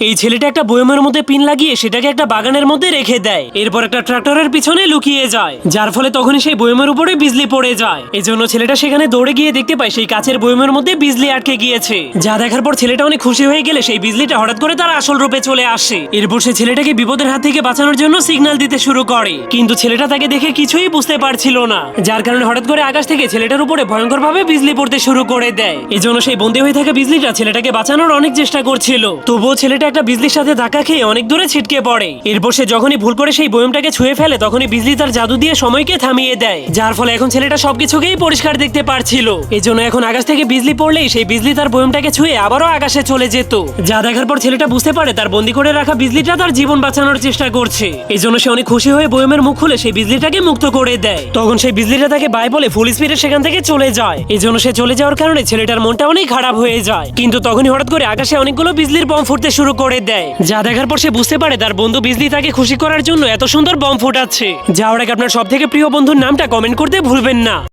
এই ছেলেটা একটা বয়মের মধ্যে পিন লাগিয়ে সেটাকে একটা বাগানের মধ্যে রেখে দেয়। এরপর একটা ট্রাক্টরের পিছনে লুকিয়ে যায়, যার ফলে তখনই সেই বয়মের উপরে বিজলি পড়ে যায়। এই জন্য ছেলেটা সেখানে দৌড়ে গিয়ে দেখতে পায় সেই কাচের বয়মের মধ্যে বিজলি আটকে গিয়েছে। যা দেখার পর ছেলেটা অনেক খুশি হয়ে গেলে সেই বিজলিটা হঠাৎ করে তার আসল রূপে চলে আসে। এরপর সে ছেলেটাকে বিপদের হাত থেকে বাঁচানোর জন্য সিগন্যাল দিতে শুরু করে, কিন্তু ছেলেটা তাকে দেখে কিছুই বুঝতে পারছিল না, যার কারণে হঠাৎ করে আকাশ থেকে ছেলেটার উপরে ভয়ঙ্কর ভাবে বিজলি পড়তে শুরু করে দেয়। এজন্য সেই বন্দী হয়ে থাকা বিজলিটা ছেলেটাকে বাঁচানোর অনেক চেষ্টা করছিল, তবুও ছেলেটা একটা বিজলির সাথে ধাক্কা খেয়ে অনেক দূরে ছিটকে পড়ে। এরপর সে যখনই ভুল করে সেই বয়মটাকে ছুঁয়ে ফেলে তখনই বিজলি তার জাদু দিয়ে সময়কে থামিয়ে দেয়, যার ফলে এখন ছেলেটা সবকিছুকেই পরিষ্কার দেখতে পারছিল। এজন্য এখন আকাশ থেকে বিজলি পড়লেই সেই বিজলি তার বয়মটাকে ছুঁয়ে আবারও আকাশে চলে যেত। যা দেখার পর ছেলেটা বুঝতে পারে তার বন্দী করে রাখা বিজলিটা তার জীবন বাঁচানোর চেষ্টা করছে। এজন্য সে অনেক খুশি হয়ে বয়মের মুখ খুলে সেই বিজলিটাকে মুক্ত করে দেয়। তখন সেই বিজলিটা তাকে বাই বলে ফুল স্পিডে সেখান থেকে চলে যায়। এজন্য সে চলে যাওয়ার কারণে ছেলেটার মনটা অনেক খারাপ হয়ে যায়। কিন্তু তখনই হঠাৎ করে আকাশে অনেকগুলো বিজলির বম ফুটতে শুরু করে দেয়, যা দেখার পর সে বুঝতে পারে তার বন্ধু বিজলি তাকে খুশি করার জন্য এত সুন্দর বম ফুটাচ্ছে। যাওয়ার আগে আপনার সব থেকে প্রিয় বন্ধুর নামটা কমেন্ট করতে ভুলবেন না।